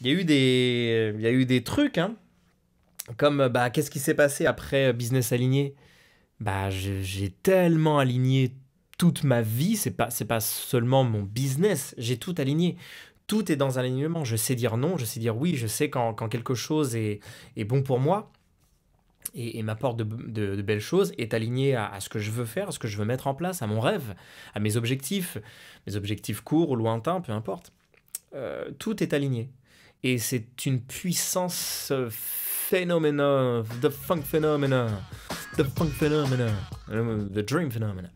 il y a eu des trucs, hein, comme bah, qu'est-ce qui s'est passé après Business Aligné? Bah, j'ai tellement aligné toute ma vie, c'est pas seulement mon business, j'ai tout aligné. Tout est dans un alignement. Je sais dire non, je sais dire oui, je sais quand quelque chose est bon pour moi et m'apporte de belles choses, est aligné à ce que je veux faire, à ce que je veux mettre en place, à mon rêve, à mes objectifs courts ou lointains, peu importe. Tout est aligné. Et c'est une puissance phénoménale, the funk phenomena, the dream phenomena.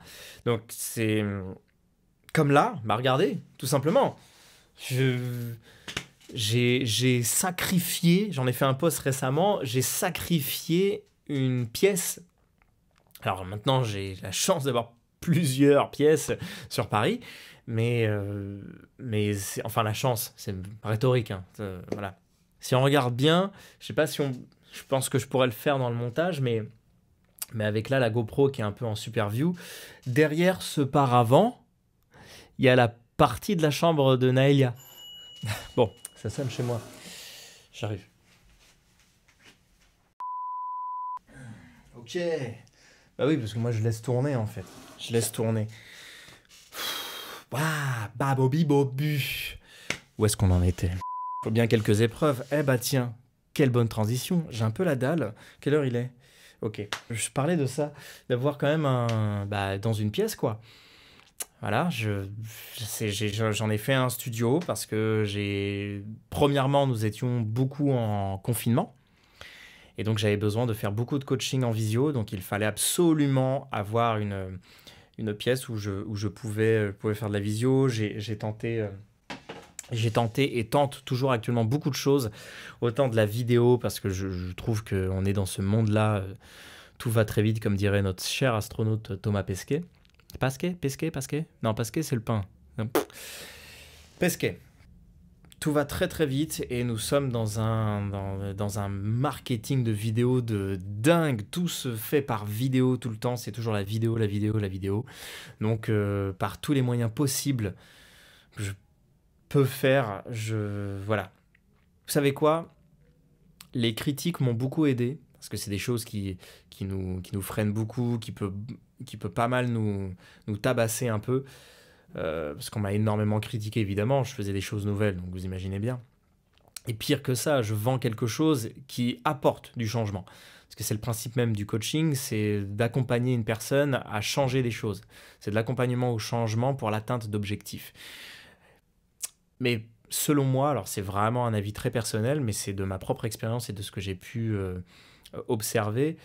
Donc c'est comme là, bah regardez, tout simplement. Je, j'ai sacrifié, j'en ai fait un post récemment, j'ai sacrifié une pièce. Alors maintenant, j'ai la chance d'avoir plusieurs pièces sur Paris, mais enfin la chance, c'est rhétorique, hein, voilà. Si on regarde bien, je sais pas si on, je pense que je pourrais le faire dans le montage, mais avec là la GoPro qui est un peu en super view, derrière ce paravent, il y a la partie de la chambre de Naëlia. Bon, ça sonne chez moi. J'arrive. Ok. Bah oui, parce que moi je laisse tourner en fait. Je laisse tourner. Waouh, babobi bobu. Où est-ce qu'on en était? Faut bien quelques épreuves. Eh bah tiens, quelle bonne transition. J'ai un peu la dalle. Quelle heure il est? Ok. Je parlais de ça, d'avoir quand même un, bah, dans une pièce quoi. Voilà, j'en ai fait un studio parce que premièrement, nous étions beaucoup en confinement. Et donc, j'avais besoin de faire beaucoup de coaching en visio. Donc, il fallait absolument avoir une pièce où je pouvais faire de la visio. J'ai tenté et tente toujours actuellement beaucoup de choses. Autant de la vidéo, parce que je trouve qu'on est dans ce monde-là. Tout va très vite, comme dirait notre cher astronaute Thomas Pesquet. Pasquet? Non, Pasquet, c'est le pain. Non. Pesquet. Tout va très très vite et nous sommes dans un marketing de vidéo de dingue. Tout se fait par vidéo tout le temps. C'est toujours la vidéo, la vidéo, la vidéo. Donc, par tous les moyens possibles, je peux faire. Voilà. Vous savez quoi? Les critiques m'ont beaucoup aidé. Parce que c'est des choses qui nous freinent beaucoup, qui peut pas mal nous tabasser un peu. Parce qu'on m'a énormément critiqué, évidemment. Je faisais des choses nouvelles, donc vous imaginez bien. Et pire que ça, je vends quelque chose qui apporte du changement. Parce que c'est le principe même du coaching, c'est d'accompagner une personne à changer des choses. C'est de l'accompagnement au changement pour l'atteinte d'objectifs. Mais selon moi, alors c'est vraiment un avis très personnel, mais c'est de ma propre expérience et de ce que j'ai pu observer.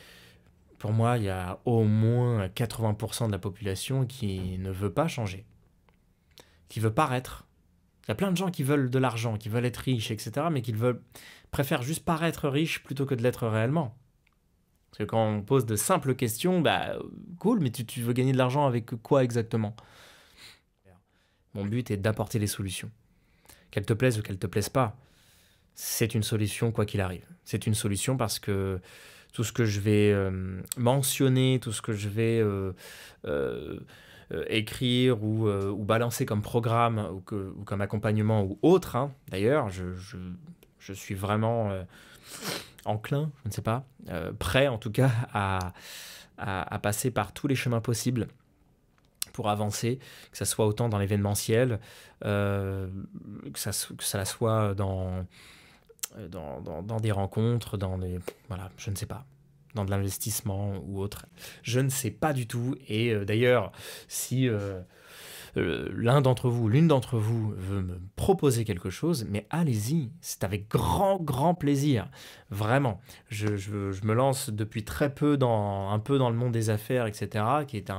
Pour moi, il y a au moins 80% de la population qui ne veut pas changer, qui veut paraître. Il y a plein de gens qui veulent de l'argent, qui veulent être riches, etc., mais préfèrent juste paraître riches plutôt que de l'être réellement. Parce que quand on pose de simples questions, bah cool, mais tu veux gagner de l'argent avec quoi exactement? Mon but est d'apporter des solutions. Qu'elles te plaisent ou qu'elles te plaisent pas, c'est une solution quoi qu'il arrive. C'est une solution parce que tout ce que je vais mentionner, tout ce que je vais écrire ou balancer comme programme ou comme accompagnement ou autre, hein, d'ailleurs, je suis vraiment enclin, je ne sais pas, prêt en tout cas à passer par tous les chemins possibles pour avancer, que ça soit autant dans l'événementiel, que ça soit dans des rencontres, voilà, je ne sais pas, dans de l'investissement ou autre. Je ne sais pas du tout. Et d'ailleurs, si l'un d'entre vous, l'une d'entre vous veut me proposer quelque chose, mais allez-y, c'est avec grand, grand plaisir. Vraiment. Je me lance depuis très peu un peu dans le monde des affaires, etc., qui est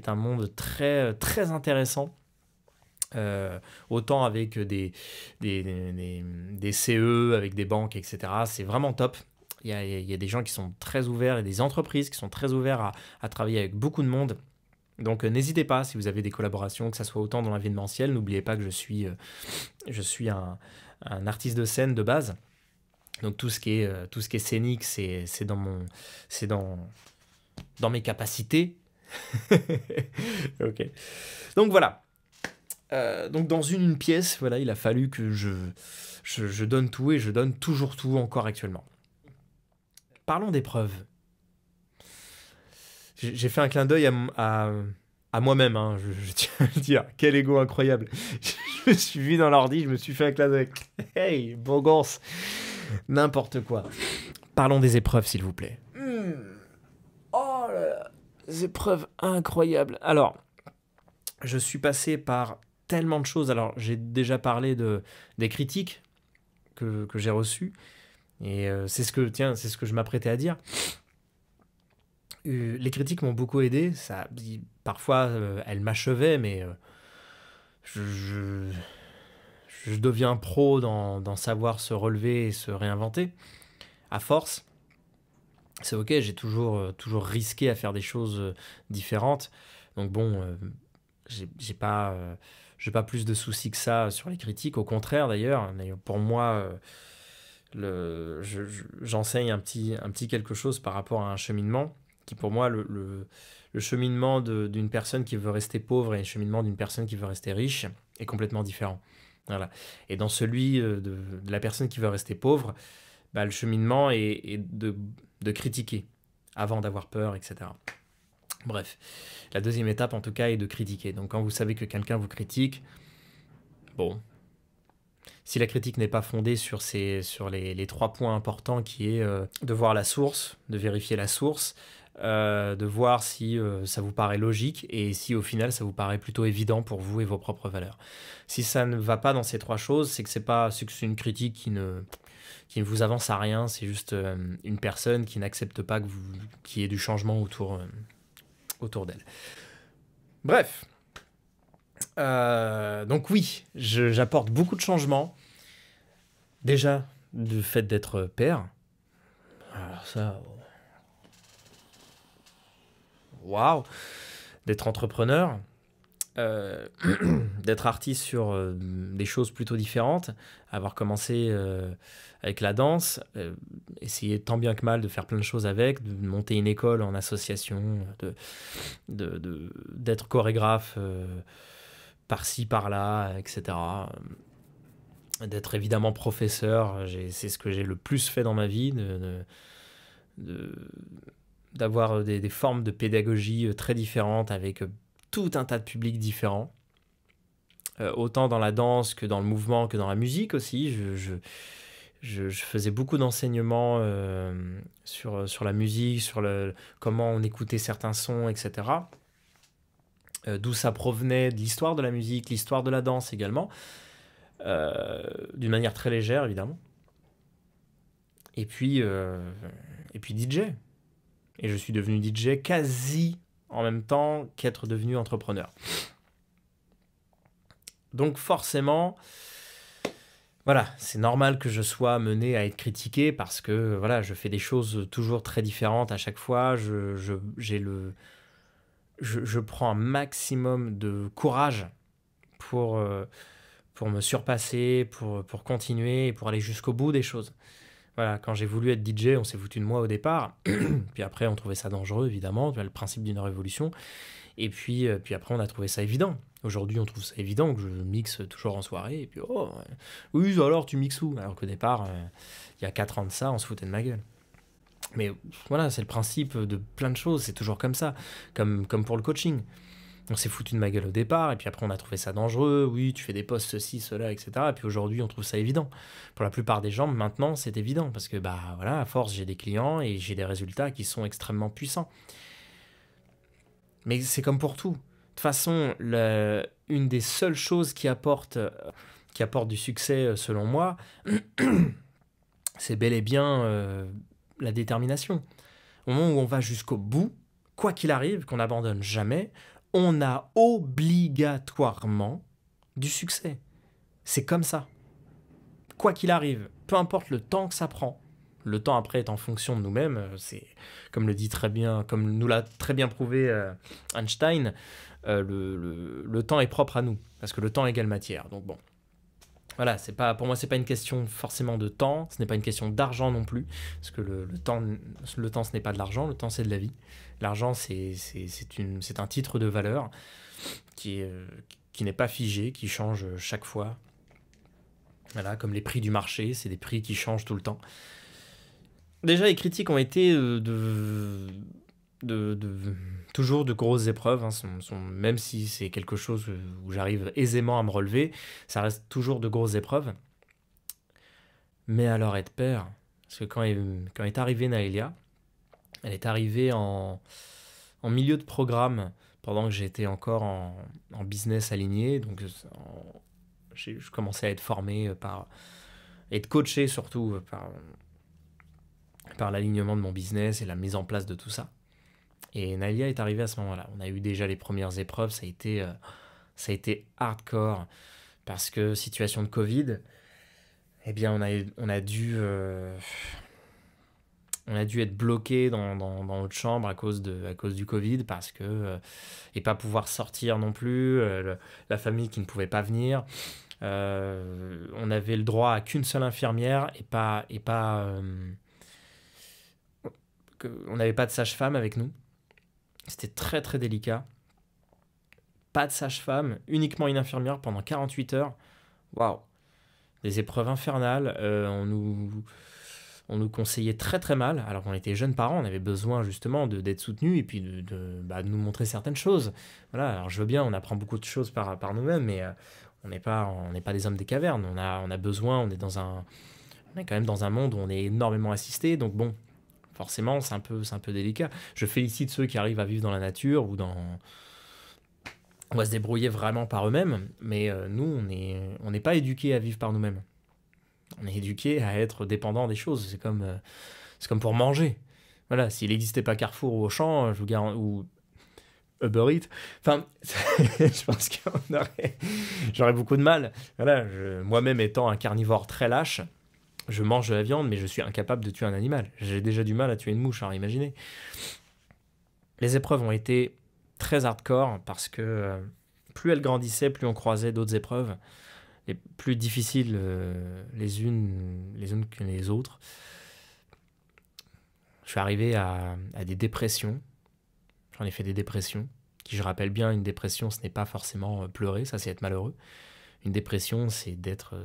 un monde très, très intéressant. Autant avec des CE, avec des banques, etc. C'est vraiment top. Il y a des gens qui sont très ouverts et des entreprises qui sont très ouverts à travailler avec beaucoup de monde. Donc n'hésitez pas si vous avez des collaborations, que ça soit autant dans l'événementiel. N'oubliez pas que je suis un artiste de scène de base. Donc tout ce qui est scénique, c'est dans mes capacités. Ok. Donc voilà. Donc dans une pièce, voilà, il a fallu que je donne tout et je donne toujours tout encore actuellement. Parlons d'épreuves. J'ai fait un clin d'œil à moi-même, hein, je tiens à le dire. Quel ego incroyable. Je me suis vu dans l'ordi, je me suis fait un clin d'œil. Hey, beau gosse. N'importe quoi. Parlons des épreuves, s'il vous plaît. Oh là là, des épreuves incroyables. Alors, je suis passé par tellement de choses. Alors, j'ai déjà parlé des critiques que j'ai reçues. Et c'est ce que je m'apprêtais à dire. Les critiques m'ont beaucoup aidé. Parfois, elles m'achevaient, mais je, je deviens pro dans savoir se relever et se réinventer. À force, c'est ok, j'ai toujours risqué à faire des choses différentes. Donc bon, j'ai pas plus de soucis que ça sur les critiques. Au contraire, d'ailleurs, pour moi, j'enseigne un petit quelque chose par rapport à un cheminement qui, pour moi, le cheminement d'une personne qui veut rester pauvre et le cheminement d'une personne qui veut rester riche est complètement différent. Voilà. Et dans celui de la personne qui veut rester pauvre, bah, le cheminement est de critiquer avant d'avoir peur, etc. Bref, la deuxième étape en tout cas est de critiquer. Donc quand vous savez que quelqu'un vous critique, bon, si la critique n'est pas fondée sur les 3 points importants qui est de voir la source, de vérifier la source, de voir si ça vous paraît logique et si au final ça vous paraît plutôt évident pour vous et vos propres valeurs. Si ça ne va pas dans ces 3 choses, c'est que c'est une critique qui ne vous avance à rien, c'est juste une personne qui n'accepte pas qu'il y ait du changement autour d'elle. Bref. Donc oui, j'apporte beaucoup de changements. Déjà, le fait d'être père. Alors ça... Waouh! D'être entrepreneur. D'être artiste sur des choses plutôt différentes, avoir commencé avec la danse, essayer tant bien que mal de faire plein de choses avec, de monter une école en association, d'être chorégraphe par-ci, par-là, etc. D'être évidemment professeur, c'est ce que j'ai le plus fait dans ma vie, d'avoir des formes de pédagogie très différentes avec tout un tas de publics différents, autant dans la danse que dans le mouvement, que dans la musique aussi. Je faisais beaucoup d'enseignements sur la musique, sur comment on écoutait certains sons, etc. D'où ça provenait, de l'histoire de la musique, l'histoire de la danse également, d'une manière très légère évidemment. Et puis DJ. Et je suis devenu DJ quasi en même temps qu'être devenu entrepreneur. Donc forcément, voilà, c'est normal que je sois mené à être critiqué parce que voilà, je fais des choses toujours très différentes à chaque fois. Je prends un maximum de courage pour me surpasser, pour continuer et pour aller jusqu'au bout des choses. Voilà, quand j'ai voulu être DJ, on s'est foutu de moi au départ. Puis après, on trouvait ça dangereux, évidemment. Tu vois, le principe d'une révolution. Et puis après, on a trouvé ça évident. Aujourd'hui, on trouve ça évident que je mixe toujours en soirée. Et puis, oh, oui, alors tu mixes où? Alors qu'au départ, il y a 4 ans de ça, on se foutait de ma gueule. Mais voilà, c'est le principe de plein de choses. C'est toujours comme ça. Comme pour le coaching. On s'est foutu de ma gueule au départ, et puis après on a trouvé ça dangereux, oui, tu fais des posts ceci, cela, etc. Et puis aujourd'hui on trouve ça évident. Pour la plupart des gens, maintenant c'est évident, parce que bah voilà, à force j'ai des clients et j'ai des résultats qui sont extrêmement puissants. Mais c'est comme pour tout. De toute façon, une des seules choses qui apporte du succès selon moi, c'est bel et bien la détermination. Au moment où on va jusqu'au bout, quoi qu'il arrive, qu'on n'abandonne jamais, on a obligatoirement du succès. C'est comme ça. Quoi qu'il arrive, peu importe le temps que ça prend, le temps après est en fonction de nous-mêmes, c'est comme nous l'a très bien prouvé Einstein, le temps est propre à nous, parce que le temps égale matière. Donc bon, voilà, pour moi c'est pas une question forcément de temps, ce n'est pas une question d'argent non plus, parce que le temps ce n'est pas de l'argent, le temps c'est de la vie. L'argent c'est un titre de valeur qui qui n'est pas figé, qui change chaque fois. Voilà, comme les prix du marché, c'est des prix qui changent tout le temps. Déjà, les critiques ont été toujours de grosses épreuves, hein, même si c'est quelque chose où j'arrive aisément à me relever, ça reste toujours de grosses épreuves. Mais alors être père, parce que quand est arrivée Naëlia, elle est arrivée en milieu de programme pendant que j'étais encore en business aligné, donc je commençais à être formé être coaché surtout par l'alignement de mon business et la mise en place de tout ça. Et Nalia est arrivée à ce moment-là. On a eu déjà les premières épreuves, ça a été hardcore parce que situation de Covid, eh bien on a dû être bloqué dans notre chambre à cause du Covid et pas pouvoir sortir non plus, la famille qui ne pouvait pas venir. On avait le droit à qu'une seule infirmière on n'avait pas de sage-femme avec nous. C'était très très délicat. Pas de sage-femme, uniquement une infirmière pendant 48 heures. Waouh! Des épreuves infernales. On nous conseillait très très mal, alors qu'on était jeunes parents, on avait besoin justement d'être soutenus et puis de nous montrer certaines choses. Voilà, alors je veux bien, on apprend beaucoup de choses par nous-mêmes, mais on n'est pas des hommes des cavernes. On a besoin, on est quand même dans un monde où on est énormément assisté, donc bon, forcément, c'est un peu délicat. Je félicite ceux qui arrivent à vivre dans la nature ou à se débrouiller vraiment par eux-mêmes, mais nous, on n'est pas éduqués à vivre par nous-mêmes. On est éduqués à être dépendants des choses. C'est comme pour manger. Voilà, s'il n'existait pas Carrefour ou Auchan, je vous garantis, ou Uber Eats, enfin, je pense que j'aurais beaucoup de mal. Voilà, moi-même étant un carnivore très lâche, je mange de la viande, mais je suis incapable de tuer un animal. J'ai déjà du mal à tuer une mouche, alors imaginez. Les épreuves ont été très hardcore parce que plus elles grandissaient, plus on croisait d'autres épreuves, les plus difficiles les unes que les autres. Je suis arrivé à des dépressions. J'en ai fait des dépressions, qui je rappelle bien, une dépression, ce n'est pas forcément pleurer, ça c'est être malheureux. Une dépression, c'est d'être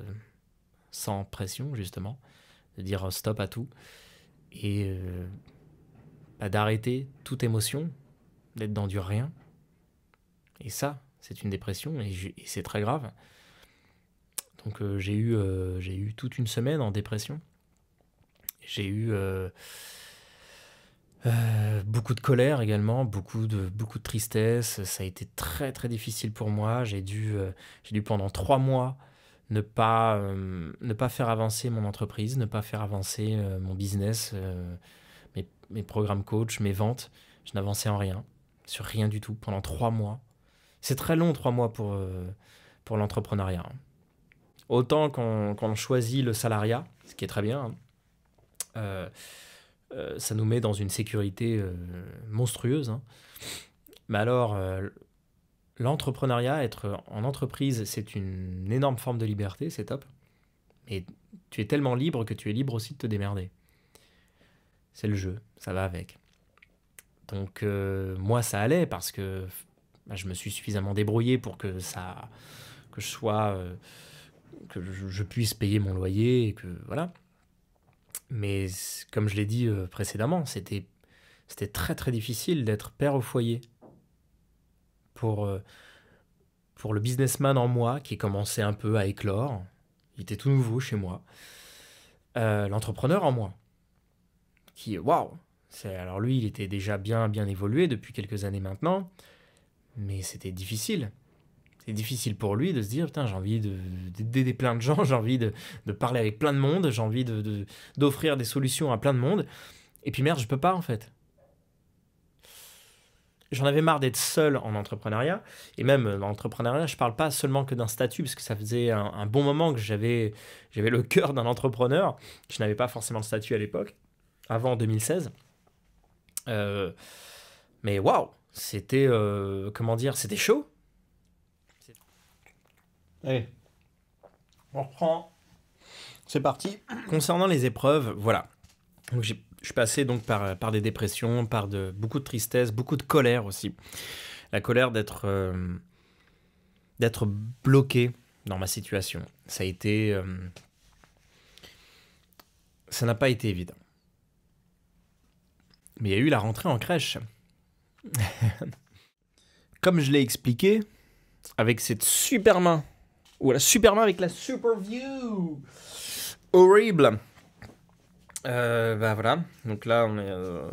sans pression, justement, de dire stop à tout, et d'arrêter toute émotion, d'être dans du rien. Et ça, c'est une dépression, et c'est très grave. Donc j'ai eu toute une semaine en dépression. J'ai eu beaucoup de colère également, beaucoup de tristesse. Ça a été très très difficile pour moi. J'ai dû pendant 3 mois ne pas faire avancer mon entreprise, ne pas faire avancer mon business, mes programmes coach, mes ventes. Je n'avançais en rien, sur rien du tout, pendant 3 mois. C'est très long, 3 mois pour l'entrepreneuriat. Autant quand on choisit le salariat, ce qui est très bien, ça nous met dans une sécurité monstrueuse. Hein. Mais alors, l'entrepreneuriat, être en entreprise, c'est une énorme forme de liberté, c'est top. Et tu es tellement libre que tu es libre aussi de te démerder. C'est le jeu, ça va avec. Donc moi, ça allait parce que je me suis suffisamment débrouillé pour que je puisse payer mon loyer et que voilà. Mais comme je l'ai dit précédemment, c'était très très difficile d'être père au foyer pour le businessman en moi qui commençait un peu à éclore. Il était tout nouveau chez moi. L'entrepreneur en moi qui waouh. Alors lui, il était déjà bien évolué depuis quelques années maintenant, mais c'était difficile. C'est difficile pour lui de se dire, putain, j'ai envie d'aider plein de gens, j'ai envie de parler avec plein de monde, j'ai envie d'offrir des solutions à plein de monde. Et puis merde, je peux pas en fait. J'en avais marre d'être seul en entrepreneuriat. Et même dans l'entrepreneuriat, je parle pas seulement que d'un statut, parce que ça faisait un bon moment que j'avais le cœur d'un entrepreneur. Je n'avais pas forcément de statut à l'époque, avant 2016. Mais waouh, c'était, c'était chaud. Allez, on reprend. C'est parti. Concernant les épreuves, voilà. Donc je suis passé donc par des dépressions, par beaucoup de tristesse, beaucoup de colère aussi. La colère d'être d'être bloqué dans ma situation. Ça a été... ça n'a pas été évident. Mais il y a eu la rentrée en crèche. Comme je l'ai expliqué, avec cette super main, ou la super main avec la super view, horrible. Bah voilà, donc là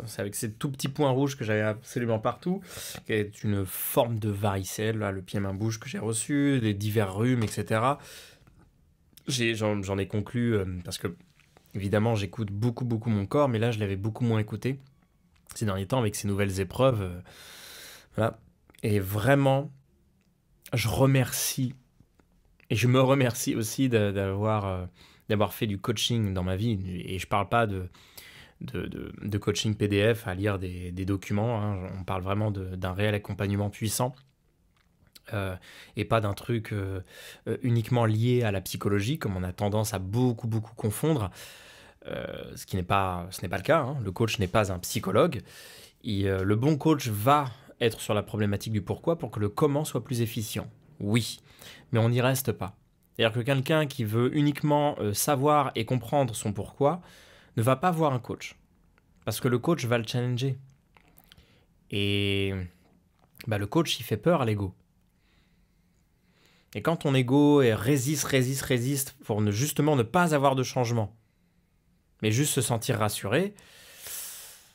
c'est avec ces tout petits points rouges que j'avais absolument partout, qui est une forme de varicelle, là, le pied-main-bouche que j'ai reçu, les divers rhumes, etc. J'en ai conclu, parce que évidemment j'écoute beaucoup mon corps, mais là je l'avais beaucoup moins écouté ces derniers temps avec ces nouvelles épreuves. Voilà. Et vraiment, je remercie, et je me remercie aussi d'avoir fait du coaching dans ma vie. Et je ne parle pas de coaching PDF à lire des documents, hein. On parle vraiment d'un réel accompagnement puissant, et pas d'un truc uniquement lié à la psychologie, comme on a tendance à beaucoup confondre, ce n'est pas le cas, hein. Le coach n'est pas un psychologue. Le bon coach va être sur la problématique du pourquoi pour que le comment soit plus efficient. Oui, mais on n'y reste pas. C'est-à-dire que quelqu'un qui veut uniquement savoir et comprendre son pourquoi ne va pas voir un coach. Parce que le coach va le challenger. Et le coach, il fait peur à l'ego. Et quand ton ego résiste pour justement ne pas avoir de changement, mais juste se sentir rassuré,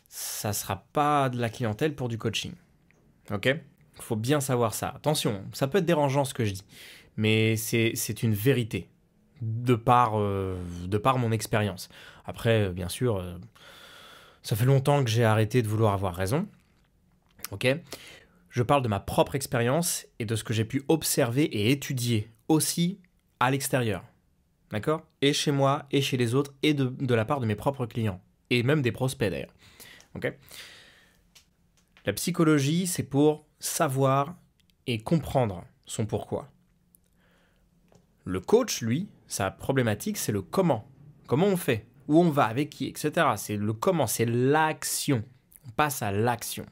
ça ne sera pas de la clientèle pour du coaching. Ok ? Il faut bien savoir ça. Attention, ça peut être dérangeant ce que je dis, mais c'est une vérité, de par mon expérience. Après, bien sûr, ça fait longtemps que j'ai arrêté de vouloir avoir raison. Ok ? Je parle de ma propre expérience et de ce que j'ai pu observer et étudier aussi à l'extérieur. D'accord ? Et chez moi, et chez les autres, et de la part de mes propres clients. Et même des prospects d'ailleurs. Ok ? La psychologie, c'est pour savoir et comprendre son pourquoi. Le coach, lui, sa problématique, c'est le comment. Comment on fait ? Où on va ? Avec qui ? Etc. C'est le comment, c'est l'action. On passe à l'action.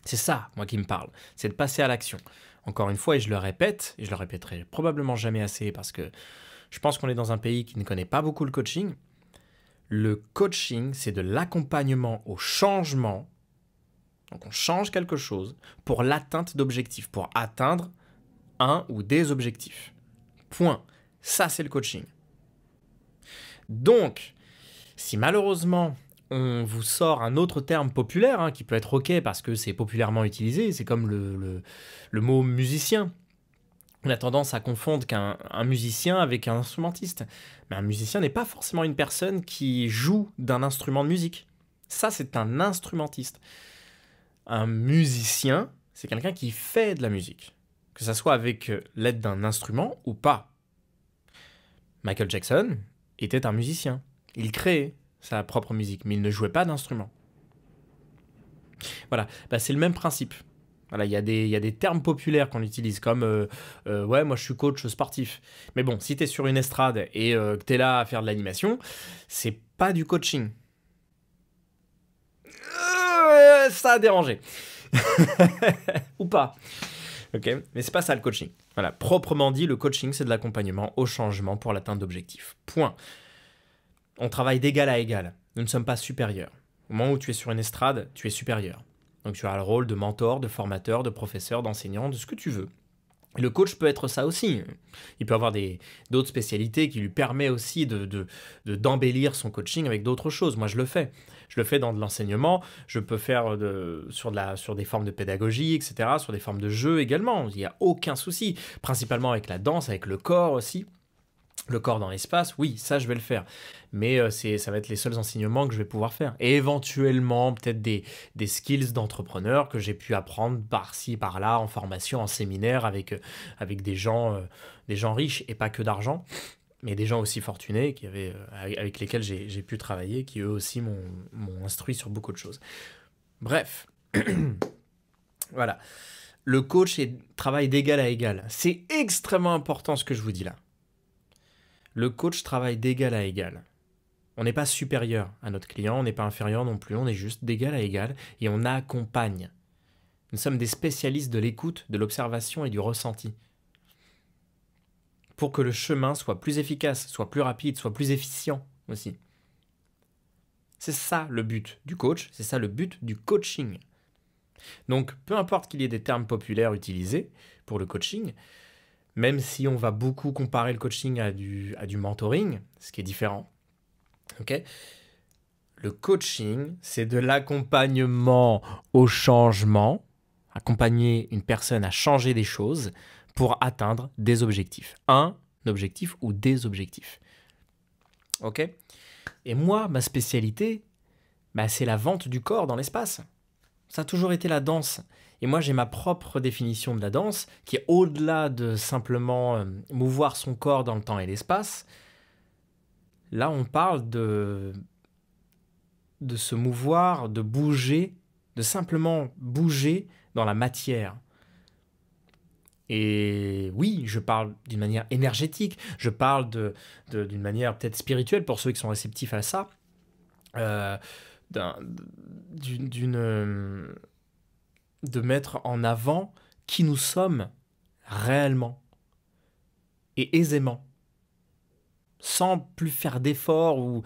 C'est ça, moi, qui me parle. C'est de passer à l'action. Encore une fois, et je le répète, et je le répéterai probablement jamais assez parce que je pense qu'on est dans un pays qui ne connaît pas beaucoup le coaching. Le coaching, c'est de l'accompagnement au changement. Donc on change quelque chose pour l'atteinte d'objectifs, pour atteindre un ou des objectifs. Point. Ça, c'est le coaching. Donc, si malheureusement on vous sort un autre terme populaire, hein, qui peut être ok parce que c'est populairement utilisé, c'est comme le mot musicien. On a tendance à confondre qu'un musicien avec un instrumentiste. Mais un musicien n'est pas forcément une personne qui joue d'un instrument de musique. Ça, c'est un instrumentiste. Un musicien, c'est quelqu'un qui fait de la musique. Que ça soit avec l'aide d'un instrument ou pas. Michael Jackson était un musicien. Il créait sa propre musique, mais il ne jouait pas d'instrument. Voilà, c'est le même principe. Voilà, il y a des termes populaires qu'on utilise comme ouais, moi je suis coach sportif. Mais bon, si tu es sur une estrade et que tu es là à faire de l'animation, c'est pas du coaching. Ça a dérangé. Ou pas. Ok, mais c'est pas ça le coaching. Voilà, proprement dit, le coaching, c'est de l'accompagnement au changement pour l'atteinte d'objectifs. Point. On travaille d'égal à égal. Nous ne sommes pas supérieurs. Au moment où tu es sur une estrade, tu es supérieur. Donc tu as le rôle de mentor, de formateur, de professeur, d'enseignant, de ce que tu veux. Le coach peut être ça aussi. Il peut avoir d'autres spécialités qui lui permettent aussi d'embellir son coaching avec d'autres choses. Moi, je le fais. Je le fais dans de l'enseignement. Je peux faire sur des formes de pédagogie, etc., sur des formes de jeu également. Il n'y a aucun souci. Principalement avec la danse, avec le corps aussi. Le corps dans l'espace, oui, ça je vais le faire. Mais ça va être les seuls enseignements que je vais pouvoir faire. Et éventuellement, peut-être des skills d'entrepreneur que j'ai pu apprendre par-ci, par-là, en formation, en séminaire, avec des gens riches et pas que d'argent, mais des gens aussi fortunés avec lesquels j'ai pu travailler, qui eux aussi m'ont instruit sur beaucoup de choses. Bref, voilà. Le coach travaille d'égal à égal. C'est extrêmement important ce que je vous dis là. Le coach travaille d'égal à égal. On n'est pas supérieur à notre client, on n'est pas inférieur non plus, on est juste d'égal à égal et on accompagne. Nous sommes des spécialistes de l'écoute, de l'observation et du ressenti. pour que le chemin soit plus efficace, soit plus rapide, soit plus efficient aussi. C'est ça le but du coach, c'est ça le but du coaching. Donc, peu importe qu'il y ait des termes populaires utilisés pour le coaching, même si on va beaucoup comparer le coaching à du mentoring, ce qui est différent, ok? Le coaching, c'est de l'accompagnement au changement, accompagner une personne à changer des choses pour atteindre des objectifs. Un objectif ou des objectifs. Ok? Et moi, ma spécialité, c'est la vente du corps dans l'espace. Ça a toujours été la danse. Et moi, j'ai ma propre définition de la danse, qui est au-delà de simplement mouvoir son corps dans le temps et l'espace. Là, on parle de se mouvoir, de bouger, de simplement bouger dans la matière. Et oui, je parle d'une manière énergétique, je parle d'une manière peut-être spirituelle pour ceux qui sont réceptifs à ça, de mettre en avant qui nous sommes réellement et aisément, sans plus faire d'efforts ou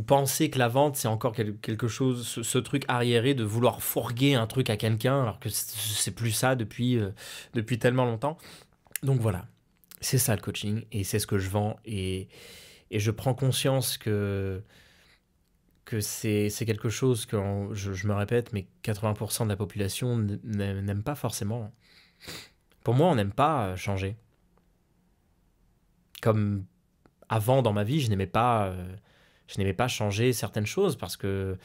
penser que la vente c'est encore quelque chose, ce truc arriéré de vouloir fourguer un truc à quelqu'un alors que c'est plus ça depuis tellement longtemps. Donc voilà, c'est ça le coaching et c'est ce que je vends et je prends conscience que c'est quelque chose que je me répète, mais 80% de la population n'aime pas forcément. Pour moi, on n'aime pas changer. Comme avant dans ma vie, je n'aimais pas changer certaines choses parce que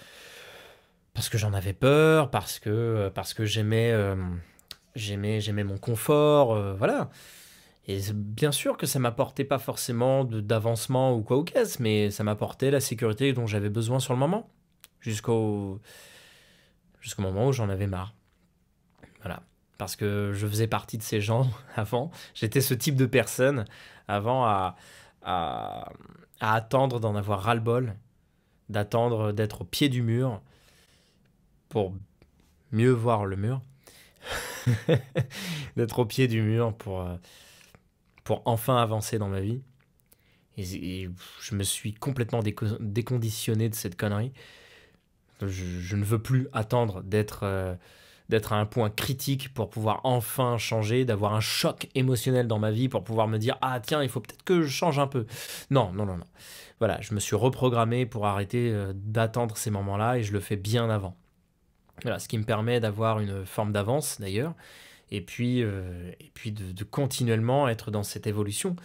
j'en avais peur, parce que j'aimais mon confort, voilà. Et bien sûr que ça m'apportait pas forcément d'avancement ou quoi ou qu'est-ce, mais ça m'apportait la sécurité dont j'avais besoin sur le moment, jusqu'au moment où j'en avais marre. Voilà. Parce que je faisais partie de ces gens avant. J'étais ce type de personne avant à attendre d'en avoir ras-le-bol, d'attendre d'être au pied du mur pour mieux voir le mur, d'être au pied du mur pour enfin avancer dans ma vie. Et je me suis complètement déconditionné de cette connerie. Je ne veux plus attendre d'être à un point critique pour pouvoir enfin changer, d'avoir un choc émotionnel dans ma vie pour pouvoir me dire « Ah tiens, il faut peut-être que je change un peu ». Non, non, non, non. Voilà, je me suis reprogrammé pour arrêter d'attendre ces moments-là et je le fais bien avant. Voilà, ce qui me permet d'avoir une forme d'avance d'ailleurs et puis de continuellement être dans cette évolution.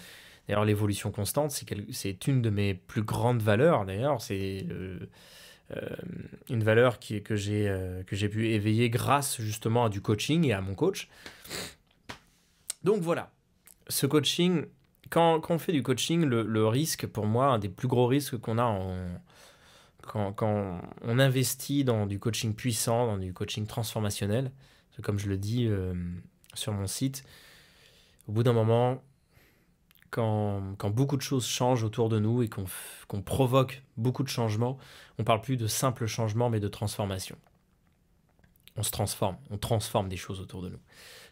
D'ailleurs, l'évolution constante, c'est une de mes plus grandes valeurs. D'ailleurs, c'est une valeur que j'ai pu éveiller grâce justement à du coaching et à mon coach. Donc voilà, ce coaching, quand on fait du coaching, le risque pour moi, un des plus gros risques qu'on a quand on investit dans du coaching puissant, dans du coaching transformationnel, comme je le dis sur mon site, au bout d'un moment, quand beaucoup de choses changent autour de nous et qu'on provoque beaucoup de changements, on ne parle plus de simple changement, mais de transformation. On se transforme, on transforme des choses autour de nous.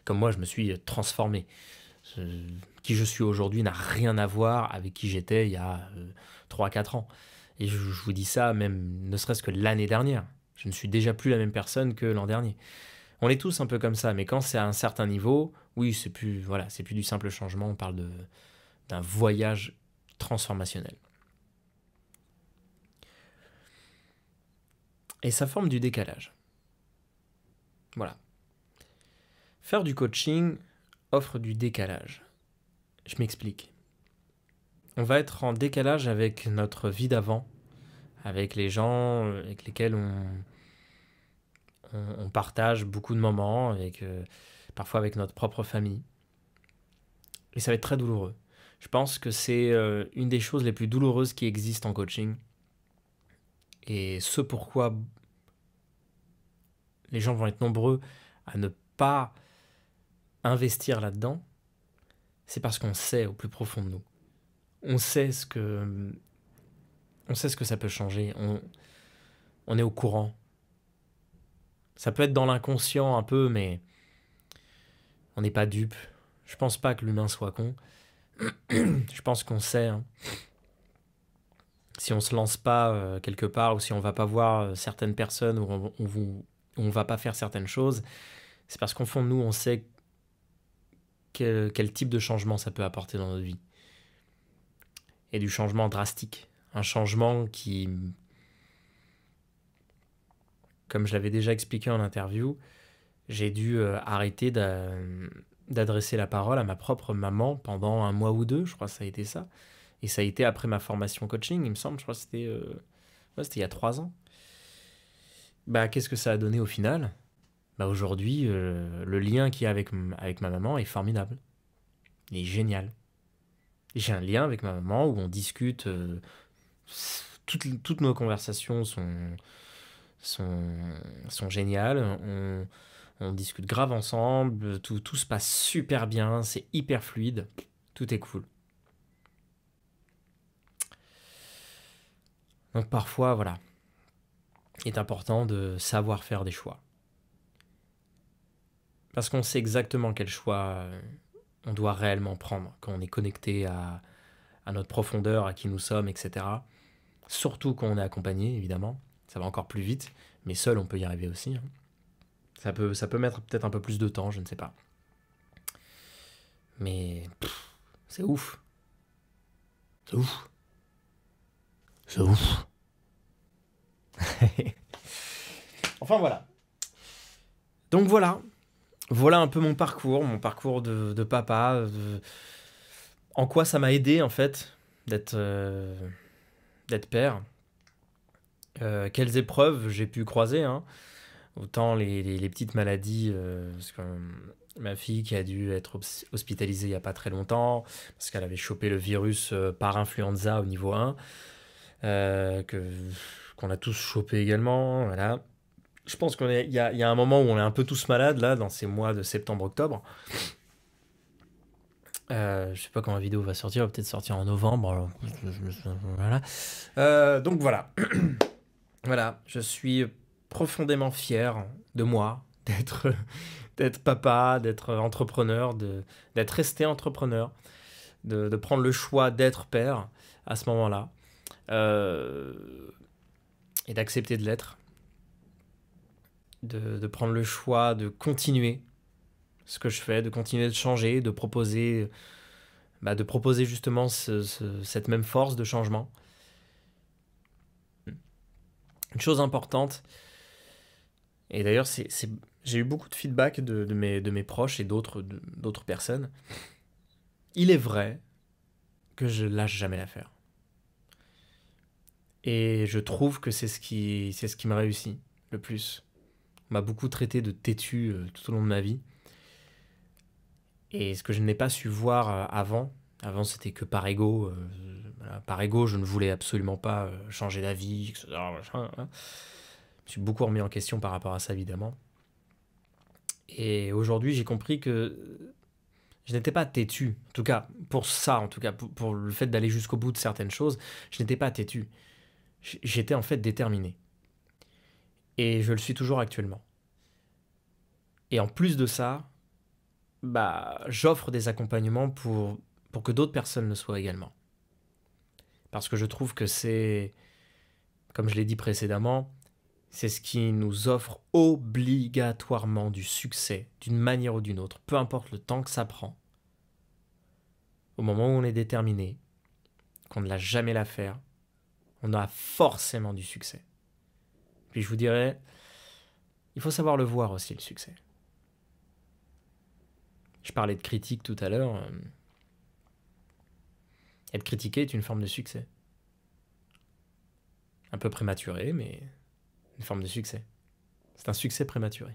Comme moi, je me suis transformé. Qui je suis aujourd'hui n'a rien à voir avec qui j'étais il y a 3-4 ans. Et je vous dis ça même ne serait-ce que l'année dernière. Je ne suis déjà plus la même personne que l'an dernier. On est tous un peu comme ça, mais quand c'est à un certain niveau, oui, c'est plus du simple changement, on parle d'un voyage transformationnel. Et ça forme du décalage. Voilà. Faire du coaching offre du décalage. Je m'explique. On va être en décalage avec notre vie d'avant, avec les gens avec lesquels on partage beaucoup de moments, parfois avec notre propre famille. Et ça va être très douloureux. Je pense que c'est une des choses les plus douloureuses qui existent en coaching. Et ce pourquoi les gens vont être nombreux à ne pas investir là-dedans, c'est parce qu'on sait au plus profond de nous. On sait ce que ça peut changer. On est au courant. Ça peut être dans l'inconscient un peu, mais on n'est pas dupe. Je pense pas que l'humain soit con. Je pense qu'on sait, hein. Si on se lance pas quelque part, ou si on va pas voir certaines personnes, ou on va pas faire certaines choses, c'est parce qu'au fond de nous, on sait quel type de changement ça peut apporter dans notre vie. Et du changement drastique. Un changement qui, comme je l'avais déjà expliqué en interview, j'ai dû arrêter d'adresser la parole à ma propre maman pendant 1 mois ou 2, je crois que ça a été ça. Et ça a été après ma formation coaching, il me semble, je crois que c'était ouais, c'était il y a 3 ans. Bah, qu'est-ce que ça a donné au final? Bah, aujourd'hui, le lien qu'il y a avec ma maman est formidable. Il est génial. J'ai un lien avec ma maman où on discute. Toutes nos conversations sont, sont géniales. On discute grave ensemble. Tout se passe super bien. C'est hyper fluide. Tout est cool. Donc parfois, voilà, il est important de savoir faire des choix. Parce qu'on sait exactement quel choix on doit réellement prendre quand on est connecté à notre profondeur, à qui nous sommes, etc. Surtout quand on est accompagné, évidemment. Ça va encore plus vite, mais seul, on peut y arriver aussi, hein. Ça peut mettre peut-être un peu plus de temps, je ne sais pas. Mais c'est ouf. C'est ouf. C'est ouf. Enfin voilà. Donc voilà un peu mon parcours de papa, en quoi ça m'a aidé en fait d'être père, quelles épreuves j'ai pu croiser, hein. Autant les petites maladies, parce que ma fille qui a dû être hospitalisée il n'y a pas très longtemps, parce qu'elle avait chopé le virus par influenza au niveau 1, qu'on a tous chopé également, voilà. Je pense qu'il y a un moment où on est un peu tous malades, là, dans ces mois de septembre-octobre. Je sais pas quand la vidéo va sortir, elle va peut-être sortir en novembre. Alors, voilà. Donc voilà. Voilà, je suis profondément fier de moi, d'être papa, d'être entrepreneur, d'être resté entrepreneur, de prendre le choix d'être père à ce moment-là, et d'accepter de l'être, de prendre le choix de continuer ce que je fais, de continuer de changer, de proposer justement cette même force de changement. Une chose importante, et d'ailleurs j'ai eu beaucoup de feedback de mes proches et d'autres personnes. Il est vrai que je lâche jamais l'affaire. Et je trouve que c'est ce qui me réussit le plus. On m'a beaucoup traité de têtu tout au long de ma vie. Et ce que je n'ai pas su voir avant c'était que par ego. Voilà, par ego, je ne voulais absolument pas changer d'avis, etc. Machin, hein. Je me suis beaucoup remis en question par rapport à ça, évidemment. Et aujourd'hui, j'ai compris que je n'étais pas têtu. En tout cas, pour ça, pour le fait d'aller jusqu'au bout de certaines choses, je n'étais pas têtu. J'étais en fait déterminé. Et je le suis toujours actuellement. Et en plus de ça, j'offre des accompagnements pour que d'autres personnes le soient également. Parce que je trouve que c'est, comme je l'ai dit précédemment, c'est ce qui nous offre obligatoirement du succès, d'une manière ou d'une autre, peu importe le temps que ça prend. Au moment où on est déterminé, qu'on ne lâche jamais l'affaire, on a forcément du succès. Puis je vous dirais, il faut savoir le voir aussi, le succès. Je parlais de critique tout à l'heure. Être critiqué est une forme de succès. Un peu prématuré, mais une forme de succès. C'est un succès prématuré.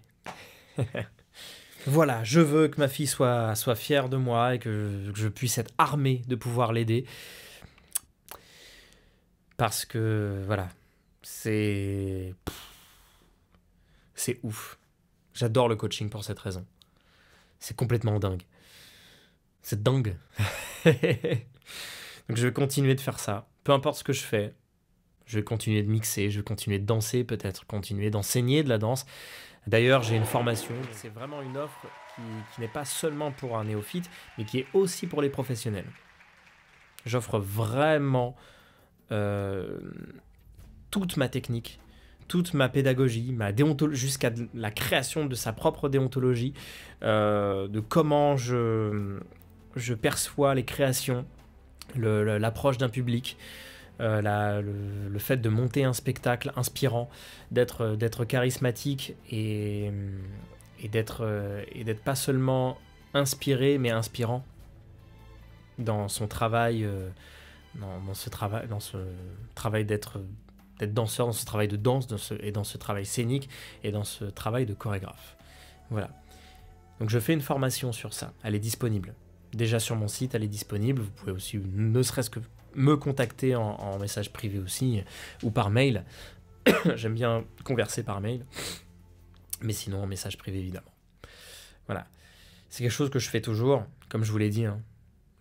Voilà, je veux que ma fille soit fière de moi et que je puisse être armé de pouvoir l'aider. Parce que, voilà, c'est ouf. J'adore le coaching pour cette raison. C'est complètement dingue. C'est dingue. Donc je vais continuer de faire ça. Peu importe ce que je fais. Je vais continuer de mixer, je vais continuer de danser peut-être, continuer d'enseigner de la danse. D'ailleurs, j'ai une formation. C'est vraiment une offre qui n'est pas seulement pour un néophyte, mais qui est aussi pour les professionnels. J'offre vraiment toute ma technique, toute ma pédagogie, ma déontologie, jusqu'à la création de sa propre déontologie, de comment je perçois les créations, l'approche d'un public, le fait de monter un spectacle inspirant, d'être charismatique et d'être pas seulement inspiré, mais inspirant dans son travail, dans ce travail d'être danseur, dans ce travail de danse, et dans ce travail scénique, et dans ce travail de chorégraphe. Voilà. Donc je fais une formation sur ça, elle est disponible. Déjà sur mon site, elle est disponible. Vous pouvez aussi, ne serait-ce que me contacter en message privé aussi, ou par mail. J'aime bien converser par mail, mais sinon en message privé évidemment. Voilà. C'est quelque chose que je fais toujours, comme je vous l'ai dit, hein.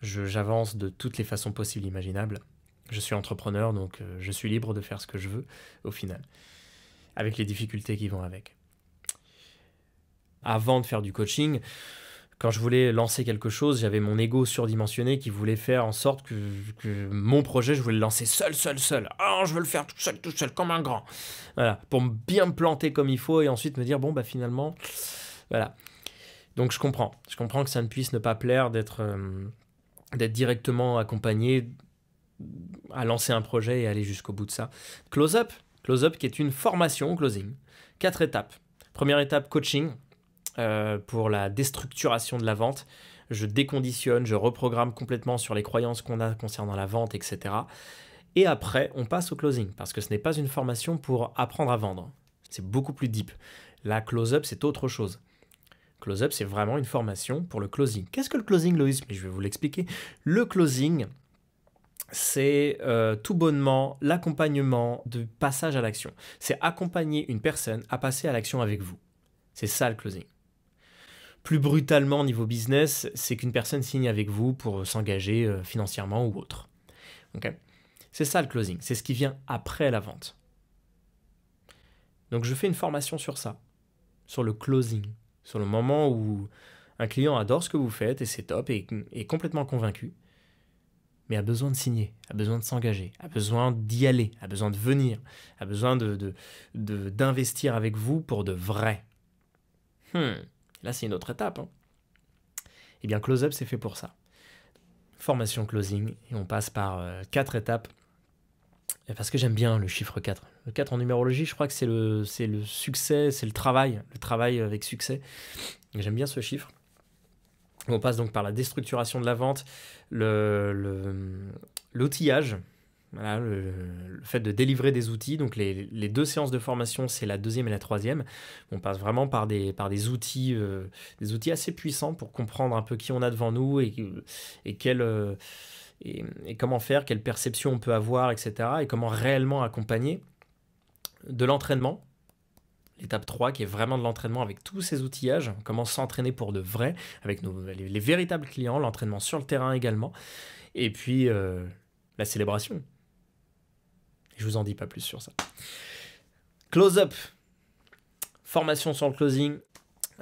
J'avance de toutes les façons possibles et imaginables. Je suis entrepreneur, donc je suis libre de faire ce que je veux, au final, avec les difficultés qui vont avec. Avant de faire du coaching, quand je voulais lancer quelque chose, j'avais mon ego surdimensionné qui voulait faire en sorte que mon projet, je voulais le lancer seul. Ah, je veux le faire tout seul, comme un grand. Voilà, pour bien me planter comme il faut et ensuite me dire, bon, bah finalement, voilà. Donc je comprends que ça ne puisse ne pas plaire d'être directement accompagné à lancer un projet et aller jusqu'au bout de ça. Close Up qui est une formation au closing. 4 étapes. Première étape, coaching pour la déstructuration de la vente. Je déconditionne, je reprogramme complètement sur les croyances qu'on a concernant la vente, etc. Et après, on passe au closing parce que ce n'est pas une formation pour apprendre à vendre. C'est beaucoup plus deep. La Close Up, c'est autre chose. Close Up, c'est vraiment une formation pour le closing. Qu'est-ce que le closing, Loïs? Mais je vais vous l'expliquer. Le closing, c'est tout bonnement l'accompagnement du passage à l'action. C'est accompagner une personne à passer à l'action avec vous. C'est ça le closing. Plus brutalement niveau business, c'est qu'une personne signe avec vous pour s'engager financièrement ou autre. Okay. C'est ça le closing. C'est ce qui vient après la vente. Donc je fais une formation sur ça, sur le closing, sur le moment où un client adore ce que vous faites et c'est top et est complètement convaincu, mais a besoin de signer, a besoin de s'engager, a besoin d'y aller, a besoin de venir, a besoin d'investir avec vous pour de vrai. Là, c'est une autre étape. Hein. Eh bien, Close Up, c'est fait pour ça. Formation closing, et on passe par 4 étapes. Et parce que j'aime bien le chiffre 4. Le 4 en numérologie, je crois que c'est le succès, c'est le travail avec succès. J'aime bien ce chiffre. On passe donc par la déstructuration de la vente, l'outillage, voilà, le fait de délivrer des outils. Donc les 2 séances de formation, c'est la 2e et la 3e. On passe vraiment par des outils assez puissants pour comprendre un peu qui on a devant nous et comment faire, quelle perception on peut avoir, etc. Et comment réellement accompagner de l'entraînement. L'étape 3 qui est vraiment de l'entraînement avec tous ces outillages, comment s'entraîner pour de vrai, avec les véritables clients, l'entraînement sur le terrain également, et puis la célébration. Et je vous en dis pas plus sur ça. Close Up, formation sur le closing.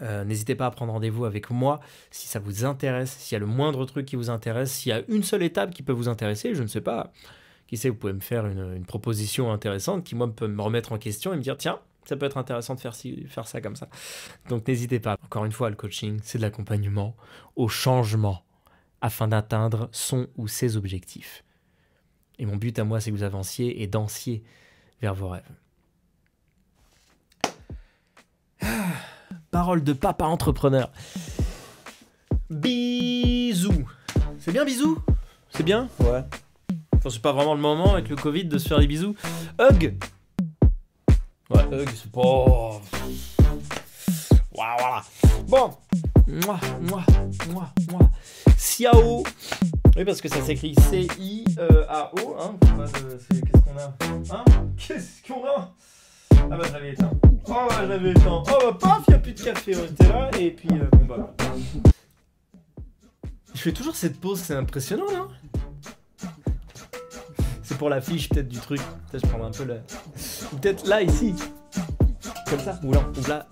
N'hésitez pas à prendre rendez-vous avec moi si ça vous intéresse, s'il y a le moindre truc qui vous intéresse, s'il y a une seule étape qui peut vous intéresser, je ne sais pas, qui sait, vous pouvez me faire une proposition intéressante qui, moi, peut me remettre en question et me dire, tiens, ça peut être intéressant de faire ça comme ça. Donc n'hésitez pas. Encore une fois, le coaching, c'est de l'accompagnement au changement afin d'atteindre son ou ses objectifs. Et mon but à moi, c'est que vous avanciez et dansiez vers vos rêves. Parole de papa entrepreneur. Bisous. C'est bien bisous? C'est bien? Ouais. Enfin, c'est pas vraiment le moment avec le Covid de se faire des bisous. Hug. Ouais, hug, c'est pas... Voilà. Bon. Ciao. Oui, parce que ça s'écrit C-I-A-O. Hein. Qu'est-ce qu'on a? Hein? Qu'est-ce qu'on a? Ah bah, je l'avais éteint. Oh bah, paf, il n'y a plus de café. J'étais là, et puis, bon bah... Je fais toujours cette pause, c'est impressionnant, non? C'est pour l'affiche, peut-être, du truc. Peut-être je prendrai un peu là. Ou peut-être là, ici. Comme ça. Ou là.